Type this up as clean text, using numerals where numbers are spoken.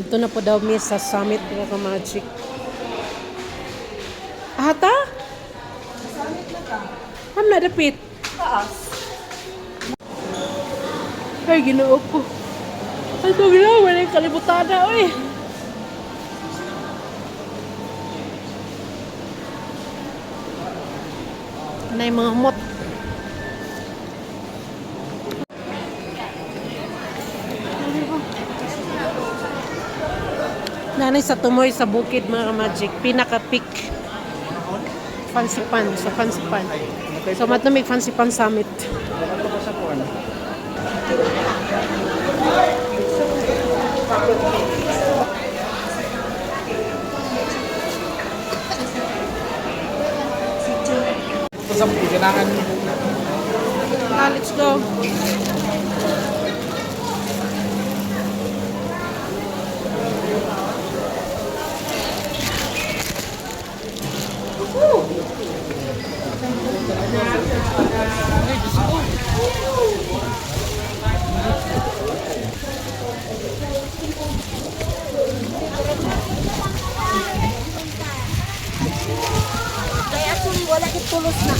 Dito na po daw mi sa summit mga ka-magic. Ata? Summit na ka. Ham na dapit. Taas. Ay, ginoo ko. Ay, ito ginawa. Wala yung kalibutan na, oy. Na yung mga mot. Nanay sa tumoy sa bukid mga magic. Pinaka-peak. Fancy Pan. Sa Fancy Pan. So, matumig Fancy Pan Summit. Sa kailangan Let's go. Kaya kung wala itulos na.